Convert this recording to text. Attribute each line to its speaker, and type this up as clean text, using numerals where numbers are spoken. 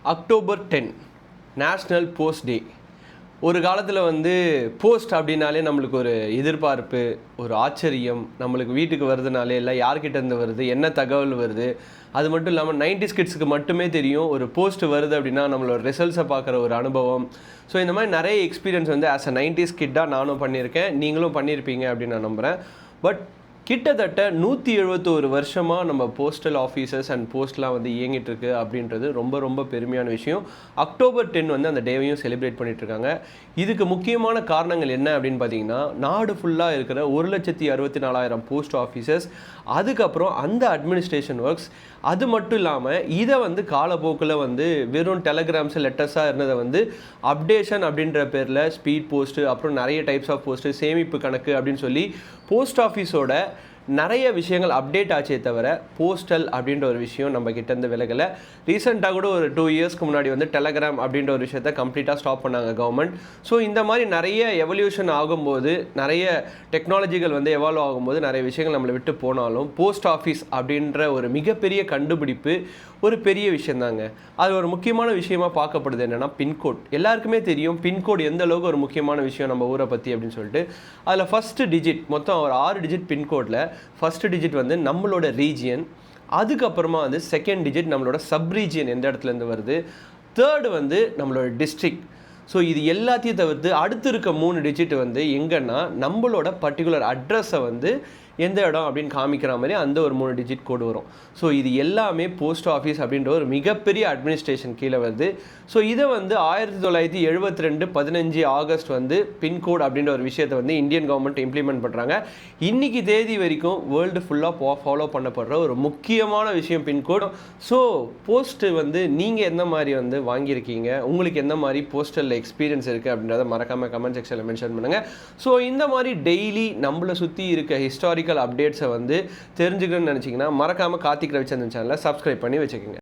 Speaker 1: October 10 national post டே. ஒரு காலத்தில் post அப்படின்னாலே நம்மளுக்கு ஒரு எதிர்பார்ப்பு, ஒரு ஆச்சரியம், நம்மளுக்கு வீட்டுக்கு வருதுனாலே இல்லை யார்கிட்டேருந்து வருது, என்ன தகவல் வருது. அது மட்டும் இல்லாமல் 90s கிட்ஸுக்கு மட்டுமே தெரியும் ஒரு போஸ்ட் வருது அப்படின்னா நம்மளோட ரிசல்ட்ஸை பார்க்குற ஒரு அனுபவம். ஸோ இந்த மாதிரி நிறைய எக்ஸ்பீரியன்ஸ் ஆஸ் அ 90s கிட்டாக நானும் பண்ணியிருக்கேன், நீங்களும் பண்ணியிருப்பீங்க அப்படின்னு நான் நம்புகிறேன். பட் கிட்டத்தட்ட 171 வருஷமாக நம்ம போஸ்டல் ஆஃபீஸர்ஸ் அண்ட் போஸ்ட்லாம் இயங்கிட்டு இருக்கு அப்படின்றது ரொம்ப ரொம்ப பெருமையான விஷயம். அக்டோபர் 10 அந்த டேவையும் செலிப்ரேட் பண்ணிகிட்ருக்காங்க. இதுக்கு முக்கியமான காரணங்கள் என்ன அப்படின்னு பார்த்தீங்கன்னா, நாடு ஃபுல்லாக இருக்கிற 1,64,000 போஸ்ட் ஆஃபீஸர்ஸ், அதுக்கப்புறம் அந்த அட்மினிஸ்ட்ரேஷன் ஒர்க்ஸ், அது மட்டும் இல்லாமல் இதை காலப்போக்கில் வெறும் டெலகிராம்ஸ் லெட்டர்ஸாக இருந்ததை அப்டேஷன் அப்படின்ற பேரில் ஸ்பீட் போஸ்ட்டு, அப்புறம் நிறைய டைப்ஸ் ஆஃப் போஸ்ட்டு, சேமிப்பு கணக்கு அப்படின்னு சொல்லி போஸ்ட் ஆஃபீஸோட நிறைய விஷயங்கள் அப்டேட் ஆச்சே தவிர போஸ்டல் அப்படின்ற ஒரு விஷயம் நம்ம கிட்டேருந்து விலகலை. ரீசெண்டாக கூட ஒரு 2 இயர்ஸ்க்கு முன்னாடி டெலகிராம் அப்படின்ற ஒரு விஷயத்தை கம்ப்ளீட்டாக ஸ்டாப் பண்ணாங்க கவர்மெண்ட். ஸோ இந்த மாதிரி நிறைய எவல்யூஷன் ஆகும்போது, நிறைய டெக்னாலஜிகள் எவால்வ் ஆகும்போது நிறைய விஷயங்கள் நம்மளை விட்டு போனாலும் போஸ்ட் ஆஃபீஸ் அப்படின்ற ஒரு மிகப்பெரிய கண்டுபிடிப்பு ஒரு பெரிய விஷயந்தாங்க. அது ஒரு முக்கியமான விஷயமாக பார்க்கப்படுது. என்னென்னா பின்கோட். எல்லாருக்குமே தெரியும் பின்கோட் எந்த அளவுக்கு ஒரு முக்கியமான விஷயம் நம்ம ஊரை பற்றி அப்படின்னு சொல்லிட்டு. அதில் ஃபஸ்ட்டு டிஜிட், மொத்தம் ஒரு 6 டிஜிட் பின்கோடில் ஃபஸ்ட்டு டிஜிட் நம்மளோட ரீஜியன், அதுக்கப்புறமா செகண்ட் டிஜிட் நம்மளோட சப் ரீஜியன் எந்த இடத்துலேருந்து வருது, தேர்டு நம்மளோட டிஸ்ட்ரிக்ட். ஸோ இது எல்லாத்தையும் தவிர்த்து அடுத்து இருக்க 3 டிஜிட் எங்கன்னா நம்மளோட பர்டிகுலர் அட்ரஸை எந்த இடம் அப்படின்னு காமிக்கிற மாதிரி அந்த ஒரு 3 டிஜிட் கோடு வரும். ஸோ இது எல்லாமே போஸ்ட் ஆஃபீஸ் அப்படின்ற ஒரு மிகப்பெரிய அட்மினிஸ்ட்ரேஷன் கீழே வருது. ஸோ இதை 1972 15 ஆகஸ்ட் பின்கோட் அப்படின்ற ஒரு விஷயத்தை இந்தியன் கவர்மெண்ட் இம்ப்ளிமெண்ட் பண்ணுறாங்க. இன்றைக்கி தேதி வரைக்கும் வேர்ல்டு ஃபுல்லாக ஃபாலோ பண்ணப்படுற ஒரு முக்கியமான விஷயம் பின்கோட். ஸோ போஸ்ட்டு நீங்கள் எந்த மாதிரி வாங்கியிருக்கீங்க, உங்களுக்கு எந்த மாதிரி போஸ்டல் எக்ஸ்பீரியன்ஸ் இருக்குது அப்படின்றத மறக்காமல் கமெண்ட் செக்ஷனில் மென்ஷன் பண்ணுங்கள். ஸோ இந்த மாதிரி டெய்லி நம்மளை சுற்றி இருக்க ஹிஸ்டாரிக்கல் அப்டேட்ஸை தெரிஞ்சுக்கணும்னு நினச்சிங்கன்னா மறக்காமல் கார்த்திக் ரவிச்சந்திரன் சேனலை சப்ஸ்கிரைப் பண்ணி வச்சுக்கோங்க.